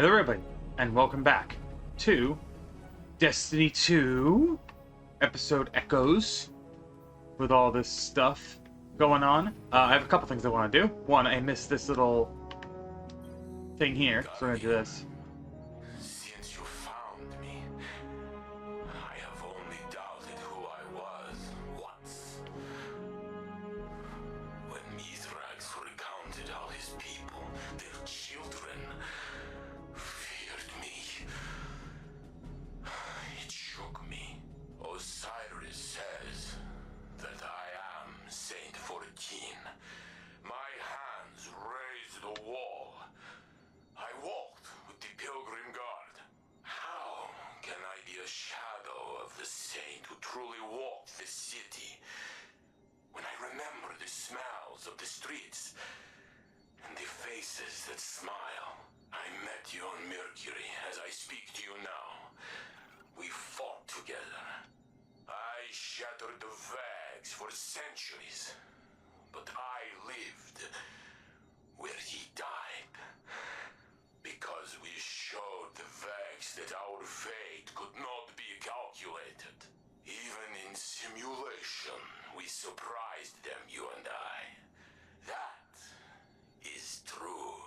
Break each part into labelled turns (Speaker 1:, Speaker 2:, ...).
Speaker 1: Hello everybody, and welcome back to Destiny 2 episode Echoes with all this stuff going on. I have a couple things I want to do. One, I missed this little thing here, so we're going to do this.
Speaker 2: Since you found me, I have only doubted who I was once. When Mithrax recounted how his people, their children, feared me, it shook me. Osiris says that I am Saint 14. My hands raised the wall. I walked with the Pilgrim Guard. How can I be a shadow of the saint who truly walked the city? When I remember the smells of the streets and the faces that smile. I met you on Mercury as I speak to you now. We fought together. I shattered the Vags for centuries, but I lived where he died. Because we showed the Vags that our fate could not be calculated. Even in simulation, we surprised them, you and I. That is true.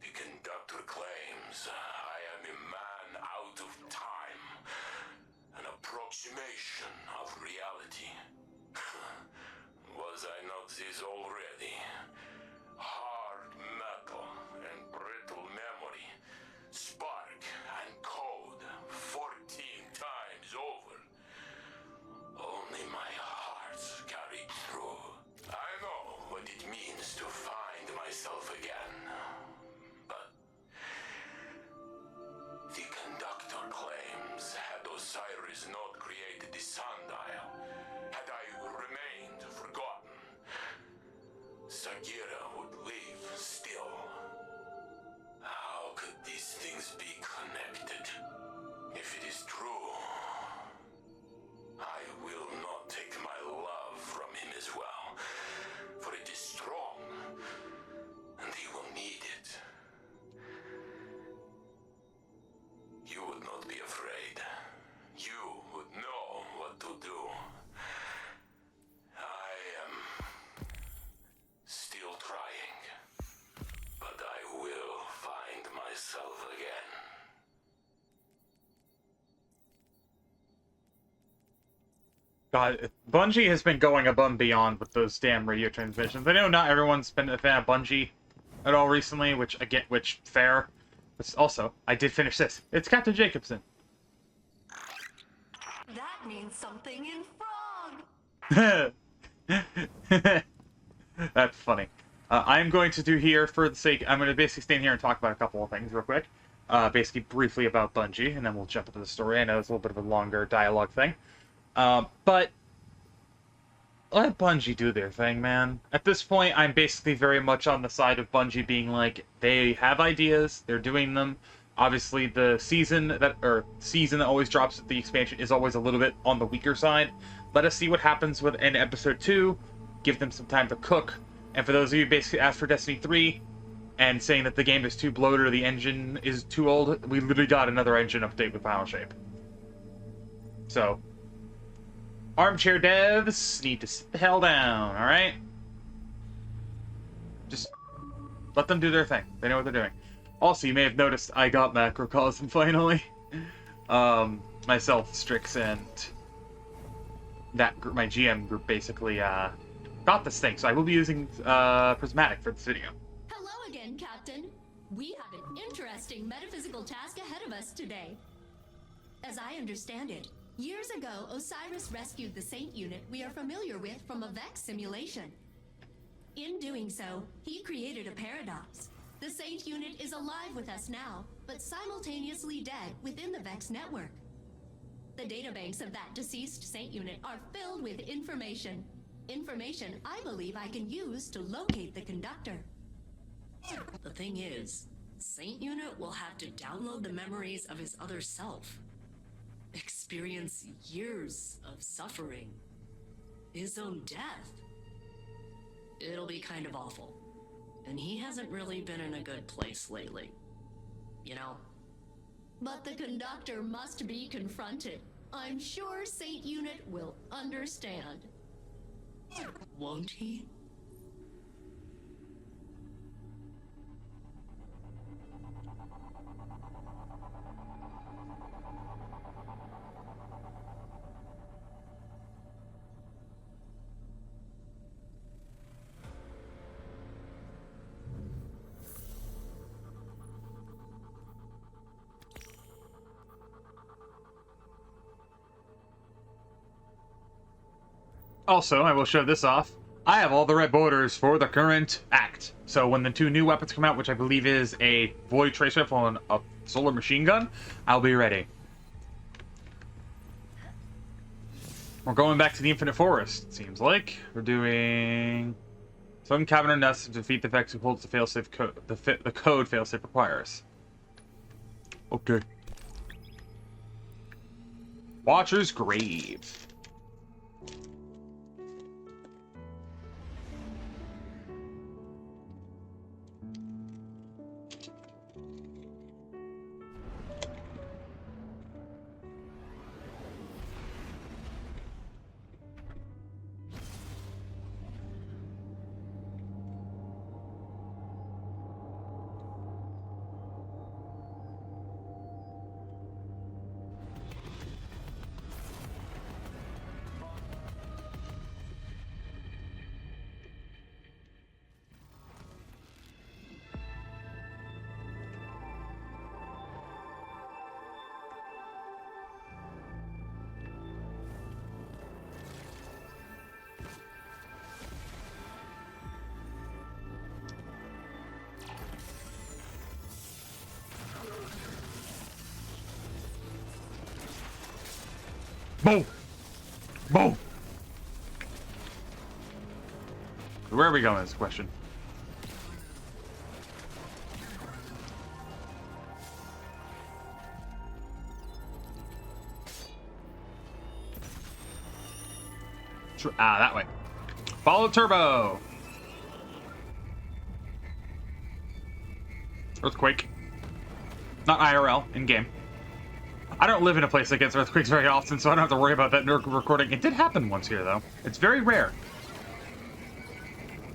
Speaker 2: The conductor claims I am a man out of time, an approximation of reality. Was I not this already? Hard metal and brittle memory, spark and code 14 times over. Only my heart's carried through. I know what it means to find myself again. But the conductor claims had Osiris not created the sundial, had I remained forgotten, Sagira would live still. How could these things be connected? If it is true, I will not take my love from him as well, for it is strong, and he will need it. You would not be afraid. You would know what to do. I am still trying, but I will find myself again.
Speaker 1: God, Bungie has been going above and beyond with those damn radio transmissions. I know not everyone's been a fan of Bungie at all recently, which fair. But also, I did finish this. It's Captain Jacobson.
Speaker 3: That means something in frog.
Speaker 1: That's funny. I'm going to do here for the sake. I'm going to basically stand here and talk about a couple of things real quick. Basically, briefly about Bungie, and then we'll jump into the story. I know it's a little bit of a longer dialogue thing. But let Bungie do their thing, man. At this point, I'm basically very much on the side of Bungie being like, they have ideas, they're doing them. Obviously, the season that always drops at the expansion is always a little bit on the weaker side. Let us see what happens in episode 2. Give them some time to cook. And for those of you who basically asked for Destiny 3 and saying that the game is too bloated or the engine is too old, we literally got another engine update with Final Shape. So, armchair devs need to sit the hell down, alright? Just let them do their thing. They know what they're doing. Also, you may have noticed I got Macrocosm finally. Myself, Strix, and that group, my GM group, basically got this thing. So I will be using Prismatic for this video.
Speaker 3: Hello again, Captain. We have an interesting metaphysical task ahead of us today. As I understand it, years ago, Osiris rescued the Saint unit we are familiar with from a Vex simulation. In doing so, he created a paradox. The Saint unit is alive with us now, but simultaneously dead within the Vex network. The databanks of that deceased Saint unit are filled with information. Information I believe I can use to locate the conductor.
Speaker 4: The thing is, Saint unit will have to download the memories of his other self. Experience years of suffering. His own death. It'll be kind of awful. and he hasn't really been in a good place lately. You know?
Speaker 3: But the conductor must be confronted. I'm sure Saint Unit will understand.
Speaker 4: Won't he?
Speaker 1: Also, I will show this off. I have all the red borders for the current act. So when the 2 new weapons come out, which I believe is a Void Trace Rifle and a Solar Machine Gun, I'll be ready. We're going back to the Infinite Forest, it seems like. We're doing... Some cabin or nest to defeat the Vex who holds the failsafe code. The code failsafe requires. Okay. Watcher's Grave. Boom! Boom! Where are we going is the question. That way. Follow turbo! Earthquake. Not IRL, in-game. I don't live in a place that gets earthquakes very often, so I don't have to worry about that in recording. It did happen once here, though. It's very rare.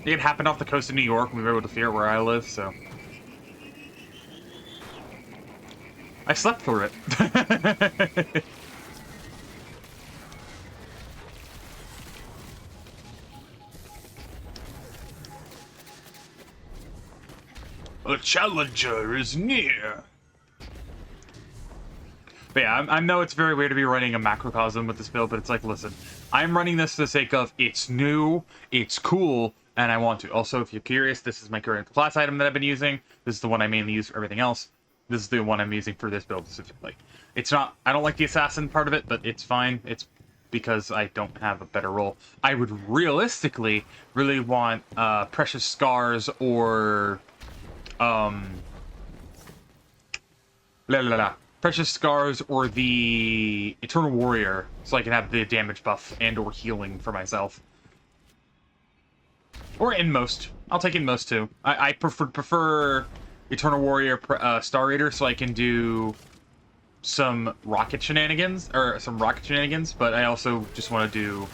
Speaker 1: It happened off the coast of New York, and we were able to fear where I live, so... I slept through it. A challenger is near. But yeah, I know it's very weird to be running a macrocosm with this build, but it's like, listen, I'm running this for the sake of it's new, it's cool, and I want to. Also, if you're curious, this is my current class item that I've been using. This is the one I mainly use for everything else. This is the one I'm using for this build specifically. It's not, I don't like the assassin part of it, but it's fine. It's because I don't have a better role. I would realistically really want Precious Scars or Precious Scars or the Eternal Warrior, so I can have the damage buff and or healing for myself. Or Inmost. I'll take Inmost too. I prefer Eternal Warrior Star Eater, so I can do some rocket shenanigans, but I also just want to do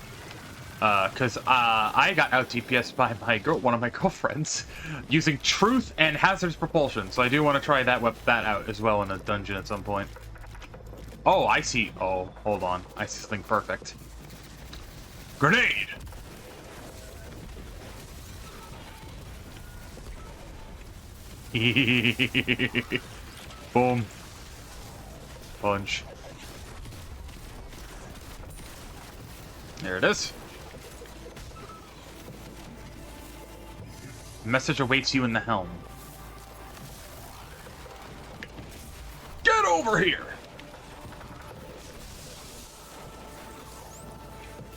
Speaker 1: because I got out DPS by one of my girlfriends using Truth and Hazardous Propulsion, so I do want to try that out as well in a dungeon at some point. Oh, I see. Oh, hold on. I see something perfect. Grenade! Boom. Punch. There it is. Message awaits you in the helm. Get over here!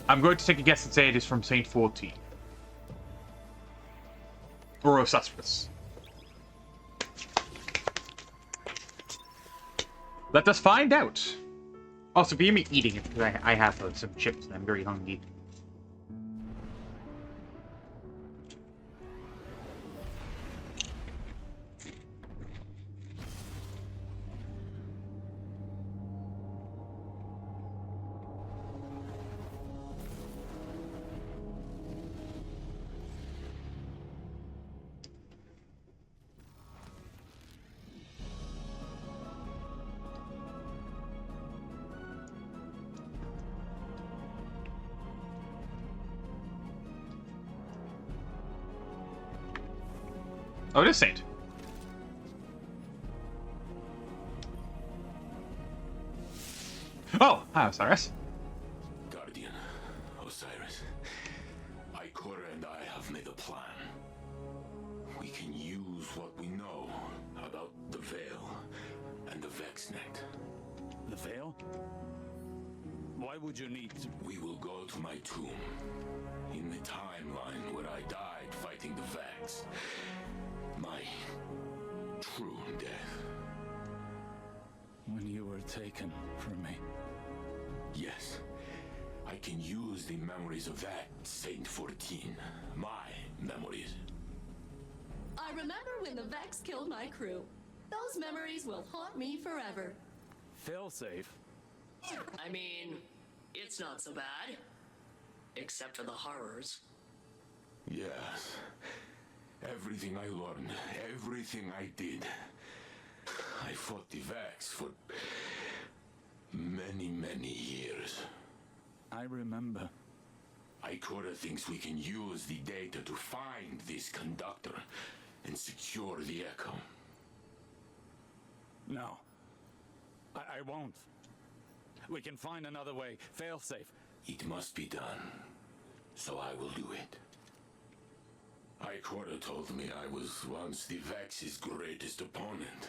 Speaker 1: I'm going to take a guess and say it is from Saint 14. Or Osiris. Let us find out. Also, be me eating it because I have some chips and I'm very hungry. Oh, it is Saint. Oh, hi, Osiris.
Speaker 2: Guardian, Osiris, Ikora and I have made a plan. We can use what we know about the Veil and the Vexnet.
Speaker 5: The Veil? Why would you need to...
Speaker 2: We will go to my tomb. In the timeline where I died fighting the Vex. My true death.
Speaker 5: when you were taken from me?
Speaker 2: Yes. I can use the memories of that Saint 14. My memories.
Speaker 3: I remember when the Vex killed my crew. Those memories will haunt me forever.
Speaker 5: Failsafe?
Speaker 4: I mean, it's not so bad. Except for the horrors.
Speaker 2: Yes. Everything I learned, everything I did. I fought the Vex for many, many years.
Speaker 5: I remember.
Speaker 2: Ikora thinks we can use the data to find this conductor and secure the Echo.
Speaker 5: No. I won't. We can find another way. Failsafe.
Speaker 2: It must be done. So I will do it. Ikora told me I was once the Vex's greatest opponent.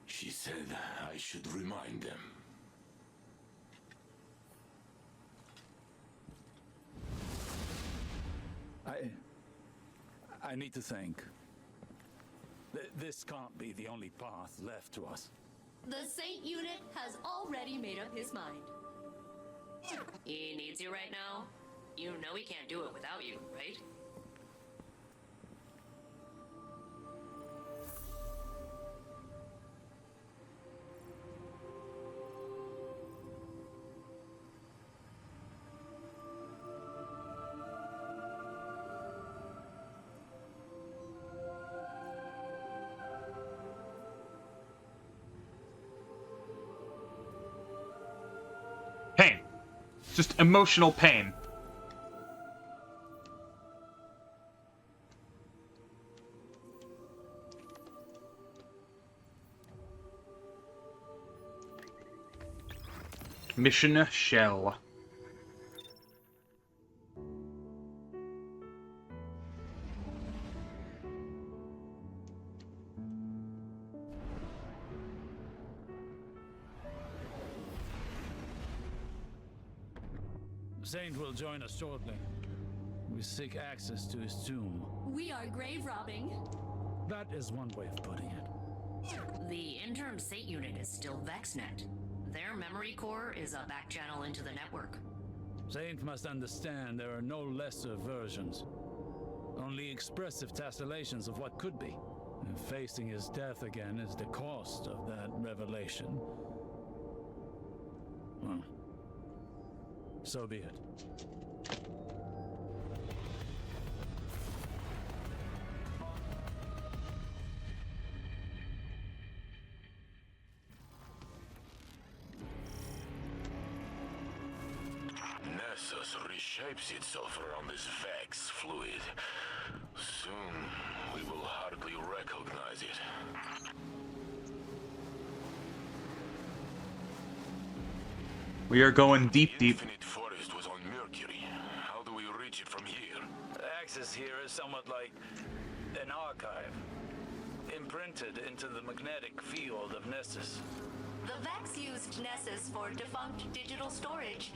Speaker 2: She said I should remind them.
Speaker 5: I need to think. This can't be the only path left to us.
Speaker 3: The Saint unit has already made up his mind.
Speaker 4: He needs you right now. You know he can't do it without you, right?
Speaker 1: Pain. Just emotional pain. Mission Shell.
Speaker 5: Saint will join us shortly. We seek access to his tomb.
Speaker 3: We are grave robbing.
Speaker 5: That is one way of putting it.
Speaker 4: The interim Saint unit is still VexNet. Their memory core is a back channel into the network.
Speaker 5: Saint must understand there are no lesser versions. Only expressive tessellations of what could be. And facing his death again is the cost of that revelation. Well, so be it.
Speaker 2: Nessus reshapes itself around this Vex fluid. Soon, we will hardly recognize it.
Speaker 1: We are going deep, deep.
Speaker 2: Infinite Forest was on Mercury. How do we reach it from here?
Speaker 5: The access here is somewhat like an archive, imprinted into the magnetic field of Nessus.
Speaker 3: The Vex used Nessus for defunct digital storage.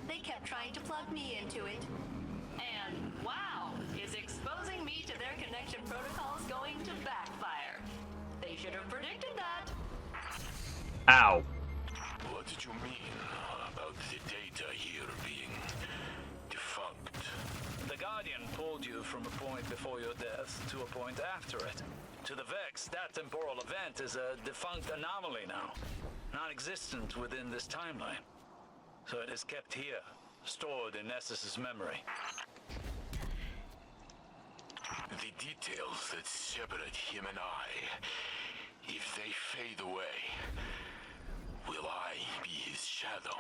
Speaker 3: They kept trying to plug me into it. And wow, is exposing me to their connection protocols going to backfire? They should have predicted that.
Speaker 1: Ow.
Speaker 2: What did you mean about the data here being defunct?
Speaker 5: The Guardian pulled you from a point before your death to a point after it. To the Vex, that temporal event is a defunct anomaly now, non-existent within this timeline. So it is kept here, stored in Nessus's memory.
Speaker 2: The details that separate him and I, if they fade away, will I be his shadow?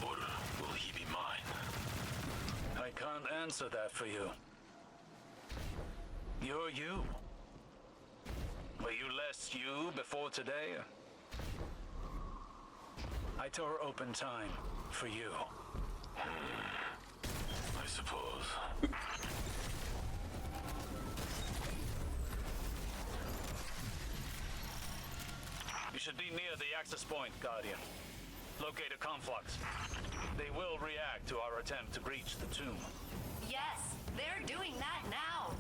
Speaker 2: Or will he be mine?
Speaker 5: I can't answer that for you. You're you. Were you less you before today? I tore open time for you.
Speaker 2: I suppose.
Speaker 5: You should be near the access point, Guardian. Locate a conflux. They will react to our attempt to breach the tomb.
Speaker 4: Yes, they're doing that now.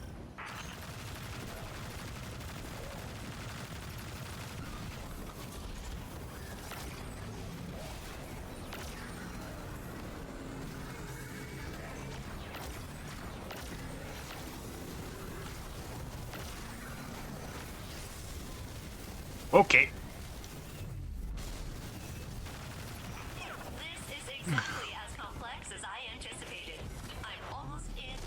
Speaker 1: Okay.
Speaker 4: This is exactly as complex as I anticipated. I'm almost in.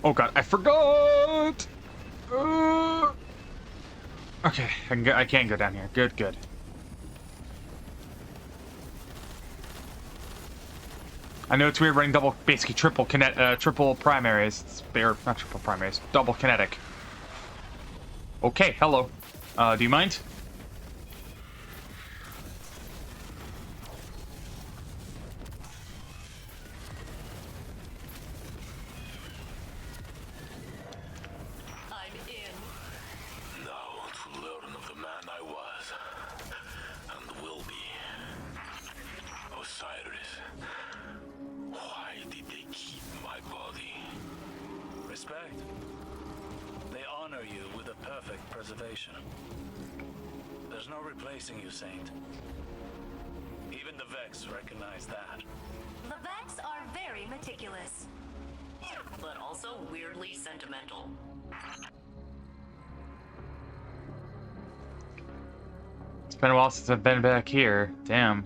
Speaker 1: Oh god, I forgot! Okay, I can go down here. Good, good. I know it's weird running double, basically triple triple primaries. They're not triple primaries, double kinetic. Okay, hello. Do you mind?
Speaker 4: I'm in.
Speaker 2: Now to learn of the man I was, and will be. Osiris. Why did they keep my body?
Speaker 5: Respect. They honor you with a perfect preservation. There's no replacing you, Saint. Even the Vex recognize that.
Speaker 3: The Vex are very meticulous.
Speaker 4: But also weirdly sentimental.
Speaker 1: It's been a while since I've been back here. Damn.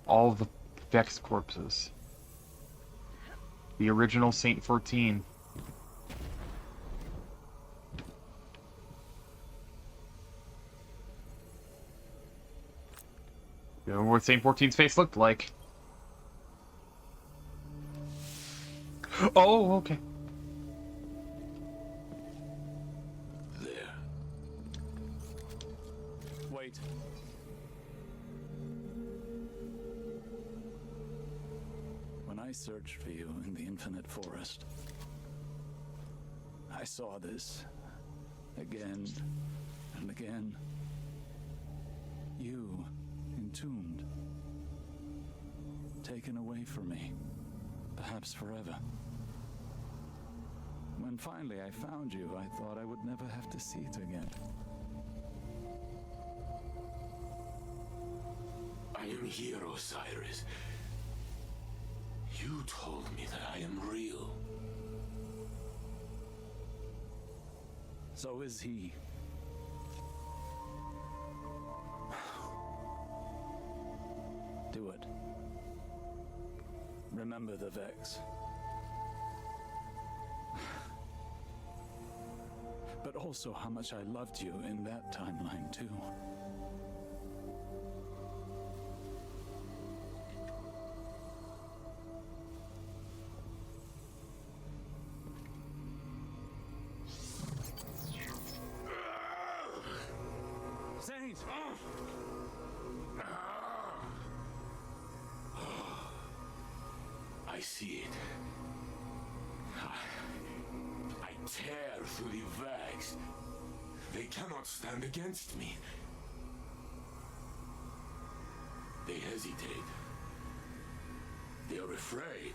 Speaker 1: All the Vex corpses. The original Saint 14. You know what Saint 14's face looked like. Oh, okay.
Speaker 2: There.
Speaker 5: Wait. When I searched for you in the infinite forest, I saw this again and again. You entombed, taken away from me, perhaps forever. When finally I found you, I thought I would never have to see it again.
Speaker 2: I am here, Osiris. You told me that I am real.
Speaker 5: So is he. Do it. Remember the Vex. But also how much I loved you in that timeline, too. Saint!
Speaker 2: I see it. I tear through the Vex. They cannot stand against me. They hesitate. They are afraid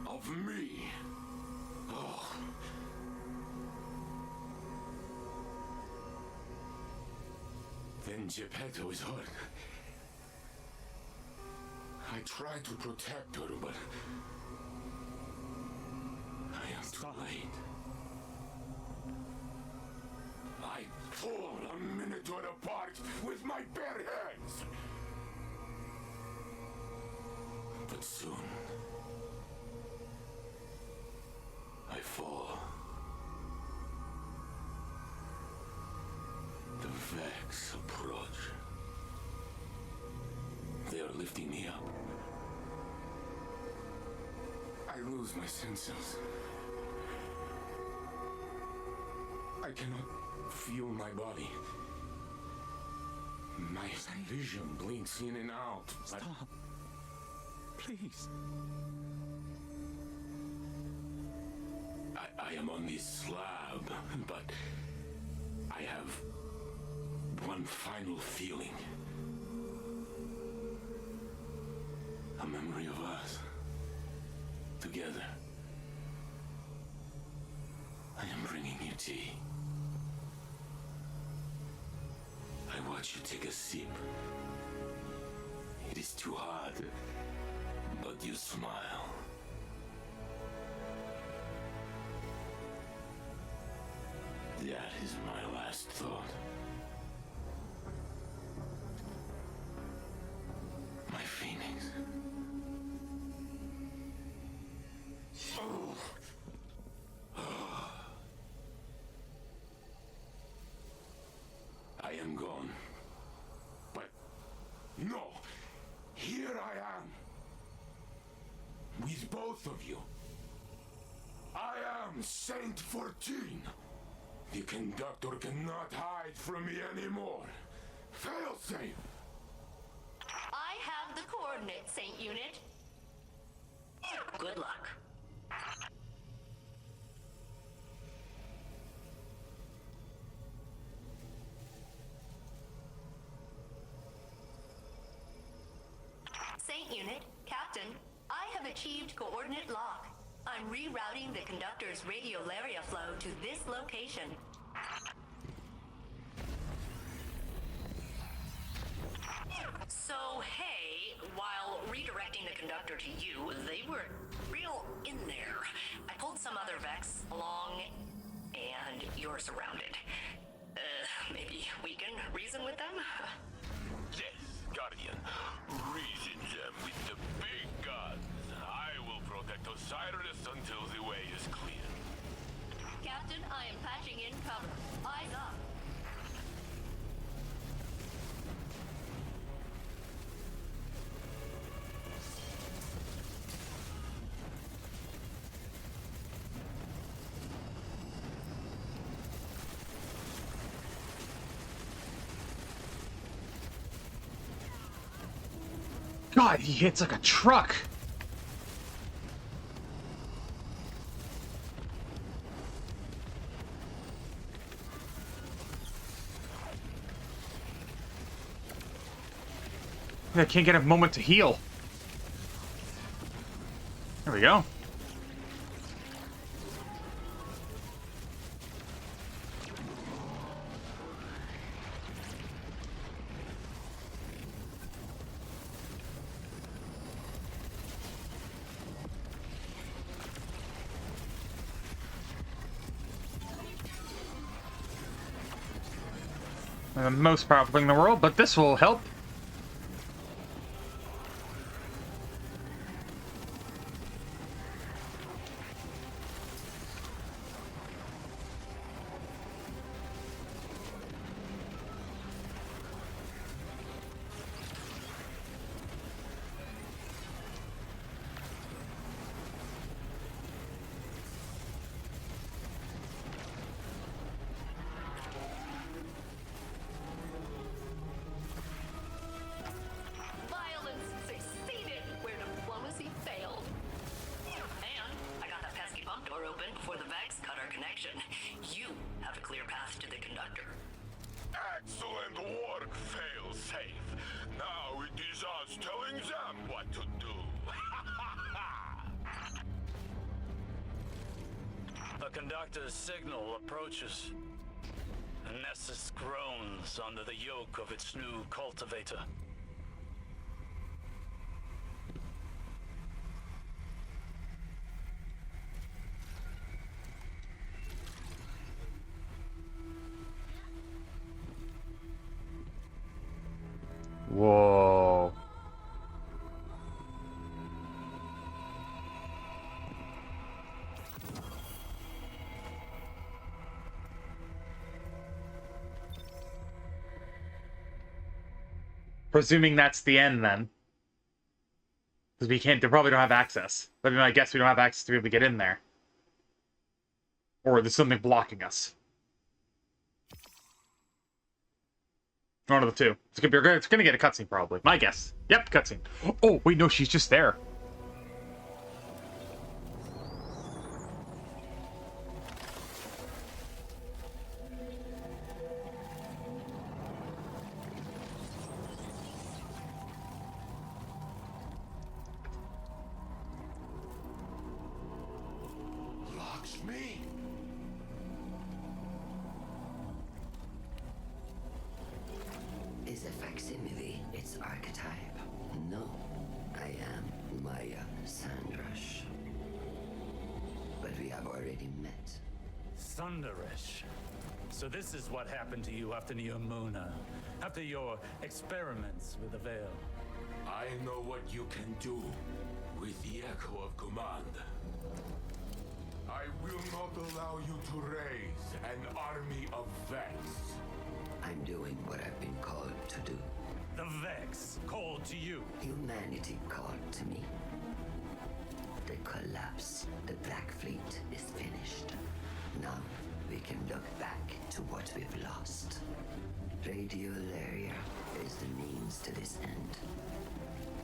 Speaker 2: of me. Oh. Then Geppetto is hurt. I try to protect her, but I am too late. tore a minotaur apart with my bare hands. But soon, I fall. The Vex approach. They are lifting me up. I lose my senses. I cannot feel my body. My vision blinks in and out.
Speaker 6: Stop. Please.
Speaker 2: I am on this slab, but I have one final feeling. A memory of us. Together. I am bringing you tea. I watch you take a sip. It is too hard, but you smile. That is my last thought. My phoenix. I am gone. But no, here I am. With both of you. I am Saint 14. The conductor cannot hide from me anymore. Failsafe!
Speaker 3: I have the coordinates, Saint Unit.
Speaker 4: Good luck.
Speaker 3: Saint Unit, Captain, I have achieved coordinate lock. I'm rerouting the conductor's radiolaria flow to this location.
Speaker 4: So, hey, while redirecting the conductor to you, they were real in there. I pulled some other Vex along, and you're surrounded. Maybe we can reason with them?
Speaker 2: Yes, Guardian. Reason them with the big guns. I will protect Osiris until the way is clear.
Speaker 3: Captain, I am patching in cover. Eyes up.
Speaker 1: God, he hits like a truck. I can't get a moment to heal. There we go. The most powerful thing in the world, but this will help.
Speaker 3: Violence succeeded where diplomacy failed.
Speaker 4: And I got that pesky bump door open before the Vex cut our connection. You have a clear path to the conductor.
Speaker 2: Excellent work, Failsafe. Now it is us telling them what to do.
Speaker 5: The conductor's signal approaches. Nessus groans under the yoke of its new cultivator.
Speaker 1: presuming that's the end then. Because we can't, they probably don't have access. I mean, I guess we don't have access to be able to get in there. Or there's something blocking us. One of the two. It's gonna get a cutscene, probably. My guess. Yep, cutscene. Oh, wait, no, she's just there.
Speaker 2: Lakshmi?
Speaker 7: Is a facsimile its archetype? No, I am Maya Sandrash. But we have already met.
Speaker 6: Thunderish. So this is what happened to you after Neomuna, after your experiments with the veil.
Speaker 2: I know what you can do with the echo of command. I will not allow you to raise an army of Vex.
Speaker 7: I'm doing what I've been called to do.
Speaker 6: The Vex called to you.
Speaker 7: Humanity called to me. The collapse, the Black Fleet is finished. Now we can look back to what we've lost. Radiolaria is the means to this end.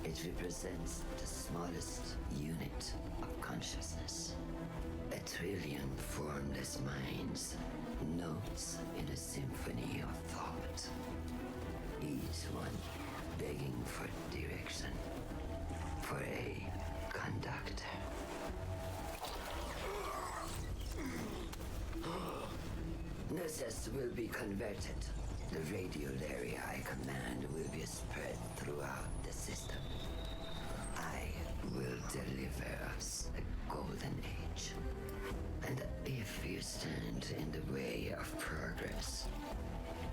Speaker 7: It represents the smallest unit of consciousness. A trillion formless minds, notes in a symphony of thought. Each one begging for direction, for a conductor. Nurses will be converted. The radiolaria I command will be spread throughout the system. I will deliver us a golden age. And if you stand in the way of progress,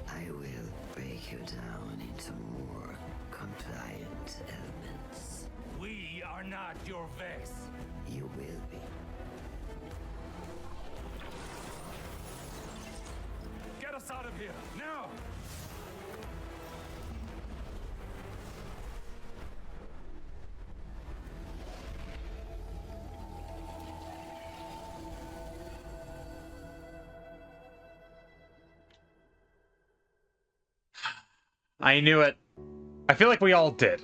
Speaker 7: I will break you down into more compliant elements.
Speaker 6: We are not your Vex.
Speaker 7: You will be.
Speaker 6: Get us out of here, now!
Speaker 1: I knew it. I feel like we all did.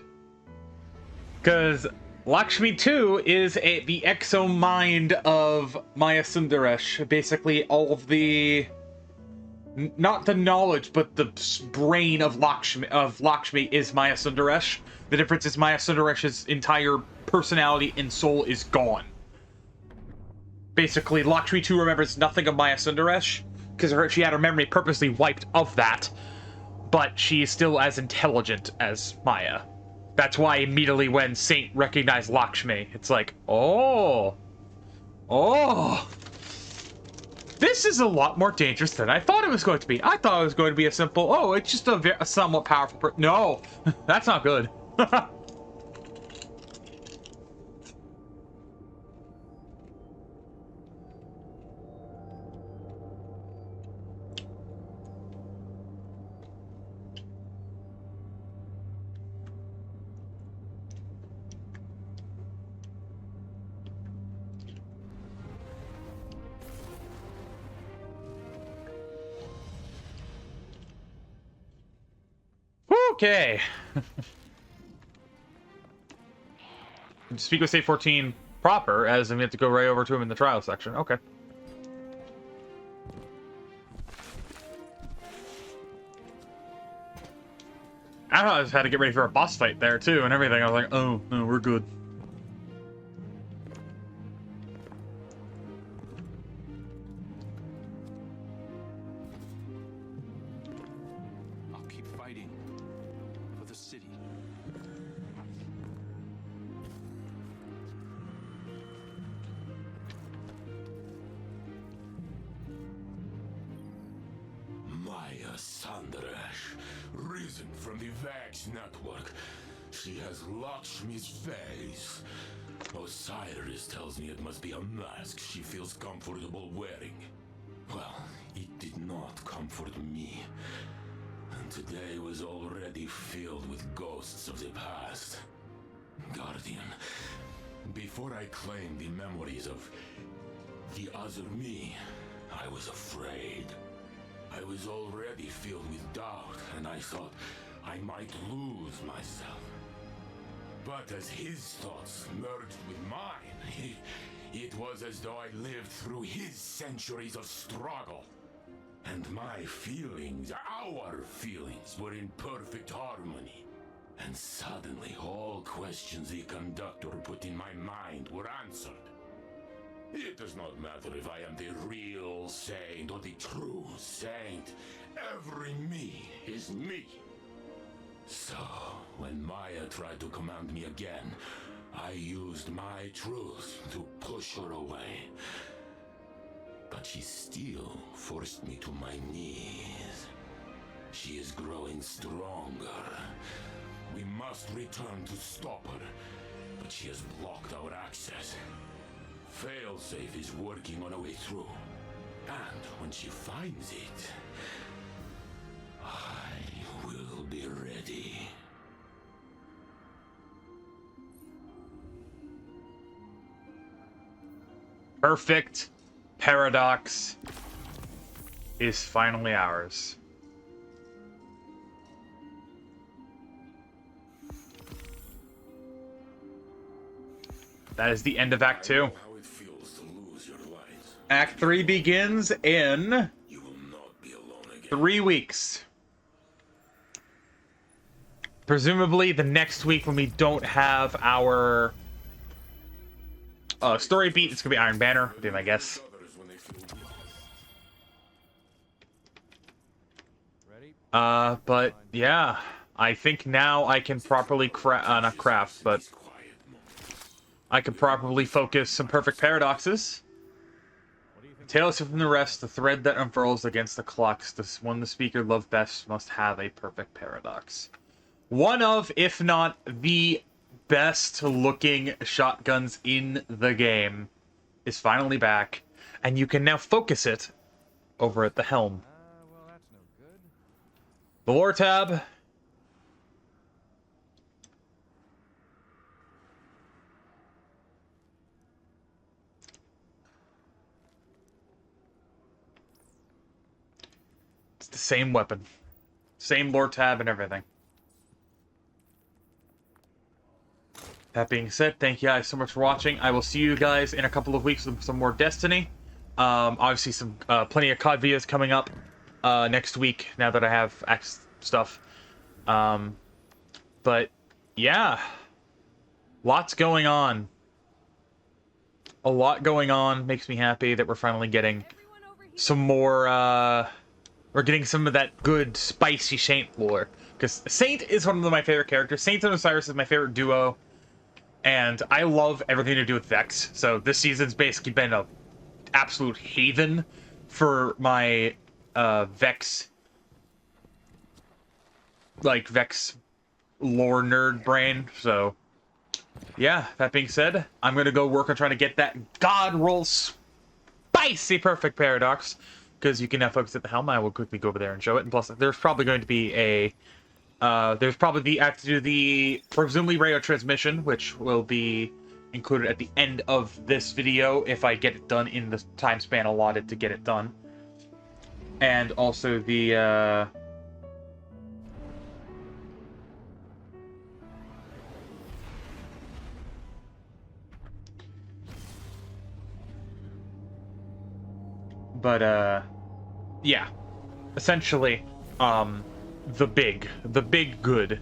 Speaker 1: Because Lakshmi 2 is the exo-mind of Maya Sundaresh. Basically, all of the... not the knowledge, but the brain of Lakshmi is Maya Sundaresh. The difference is Maya Sundaresh's entire personality and soul is gone. Basically, Lakshmi 2 remembers nothing of Maya Sundaresh, because she had her memory purposely wiped of that. But she is still as intelligent as Maya. That's why immediately when Saint recognized Lakshmi, it's like, oh, this is a lot more dangerous than I thought it was going to be. I thought it was going to be a simple, oh, it's just a somewhat powerful person. No, that's not good. Okay. Speak with State 14 proper, as we have to go right over to him in the trial section. Okay. I just had to get ready for a boss fight there, too, and everything. I was like, oh, no, we're good.
Speaker 6: I'll keep fighting for the city.
Speaker 2: Maya Sandaresh, risen from the Vax network. She has Lakshmi's face. Osiris tells me it must be a mask she feels comfortable wearing. Well, it did not comfort me. And today was already filled with ghosts of the past. Guardian, before I claimed the memories of the other me, I was afraid. I was already filled with doubt, and I thought I might lose myself. But as his thoughts merged with mine, it was as though I lived through his centuries of struggle. And my feelings, our feelings, were in perfect harmony. And suddenly all questions the conductor put in my mind were answered. It does not matter if I am the real saint or the true saint. Every me is me. So, when Maya tried to command me again, I used my truth to push her away. But she still forced me to my knees. She is growing stronger. We must return to stop her, but she has blocked our access. Failsafe is working on a way through. And when she finds it, I will be ready.
Speaker 1: Perfect paradox is finally ours. That is the end of Act 2.
Speaker 2: How it feels to lose your light.
Speaker 1: Act 3 begins in
Speaker 2: You will not be alone again.
Speaker 1: 3 weeks. Presumably the next week when we don't have our story beat, it's gonna be Iron Banner, would be my guess.
Speaker 2: Others when they feel weak.
Speaker 1: But yeah, I think now I can properly not craft, but
Speaker 2: Quiet moments.
Speaker 1: I can properly focus some perfect paradoxes. Tales from the rest, the thread that unfurls against the clocks, the one the speaker loved best must have a perfect paradox. One of, if not the best looking shotguns in the game is finally back, and you can now focus it over at the helm.
Speaker 8: Well, that's no good.
Speaker 1: The lore tab. It's the same weapon. Same lore tab and everything. That being said, thank you guys so much for watching. I will see you guys in a couple of weeks with some more Destiny. Obviously, some plenty of COD videos coming up next week, now that I have stuff. But, yeah. Lots going on. A lot going on. Makes me happy that we're finally getting some more, we're getting some of that good, spicy Saint lore. Because Saint is one of my favorite characters. Saint and Osiris is my favorite duo. And I love everything to do with Vex. So this season's basically been a absolute haven for my Vex lore nerd brain. So yeah, that being said, I'm gonna go work on trying to get that god roll spicy perfect paradox, because you can now focus at the helm. I will quickly go over there and show it. And plus, there's probably going to be a I have to do the presumably radio transmission, which will be included at the end of this video if I get it done in the time span allotted to get it done. And also the yeah. Essentially, the big good.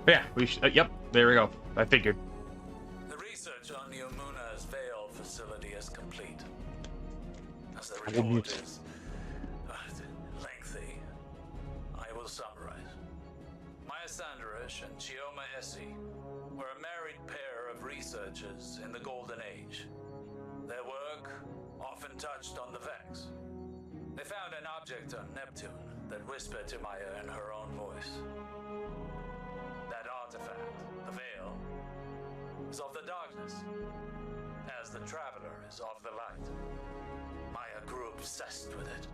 Speaker 1: But yeah, we should, yep, there we go. I figured.
Speaker 5: The research on Neomuna's Veil facility is complete. As the
Speaker 1: will mute.
Speaker 5: report is lengthy, I will summarize. Maya Sanderish and Chioma Essie were a married pair of researchers in the Golden Age. Their work often touched on the Vex. They found an object on Neptune that whispered to Maya in her own voice. That artifact, the veil, is of the darkness, as the traveler is of the light. Maya grew obsessed with it.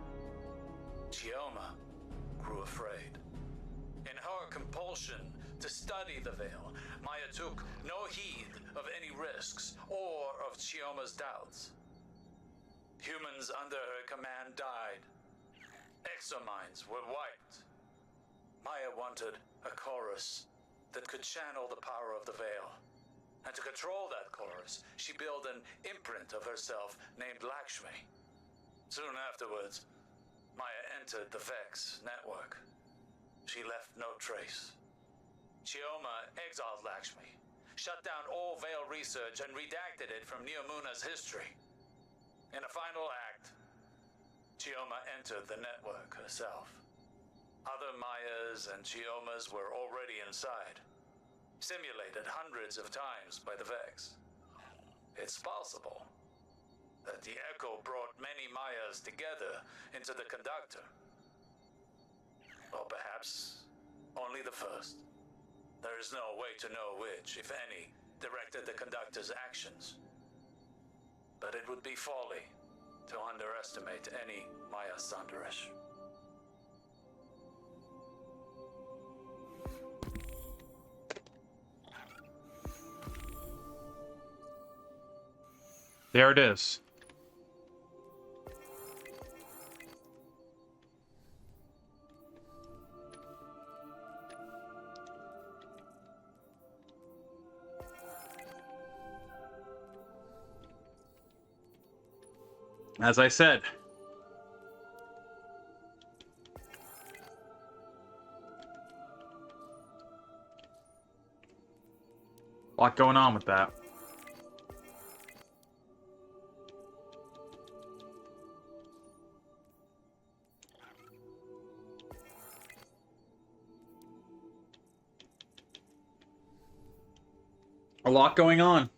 Speaker 5: Chioma grew afraid. In her compulsion to study the veil, Maya took no heed of any risks or of Chioma's doubts. Humans under her command died. Exominds were wiped. Maya wanted a chorus that could channel the power of the veil. And to control that chorus, she built an imprint of herself named Lakshmi. Soon afterwards, Maya entered the Vex network. She left no trace. Chioma exiled Lakshmi, shut down all Veil research, and redacted it from Neomuna's history. In a final act, Chioma entered the network herself. Other Mayas and Chiomas were already inside, simulated hundreds of times by the Vex. It's possible that the Echo brought many Mayas together into the Conductor. Or perhaps only the first. There is no way to know which, if any, directed the Conductor's actions. But it would be folly to underestimate any Maya Sandarish.
Speaker 1: There it is. As I said, a lot going on with that. A lot going on.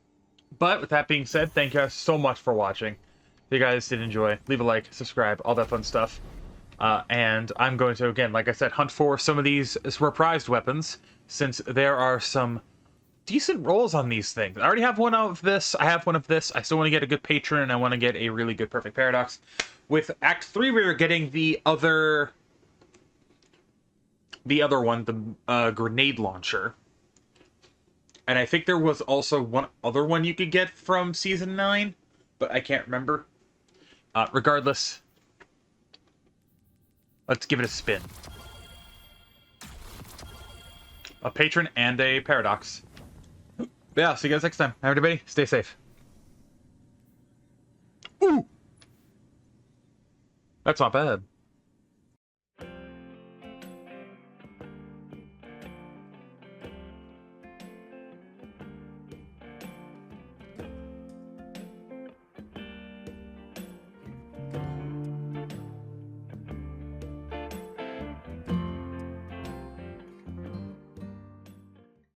Speaker 1: But with that being said, thank you guys so much for watching. If you guys did enjoy, leave a like, subscribe, all that fun stuff. And I'm going to, again, like I said, hunt for some of these reprised weapons, since there are some decent rolls on these things. I already have one of this, I have one of this, I still want to get a good patron, and I want to get a really good perfect paradox. With Act 3, we are getting the other one, the grenade launcher. And I think there was also one other one you could get from Season 9, but I can't remember. Regardless, let's give it a spin. A patron and a paradox. But yeah, see you guys next time. Everybody, stay safe. Ooh! That's not bad.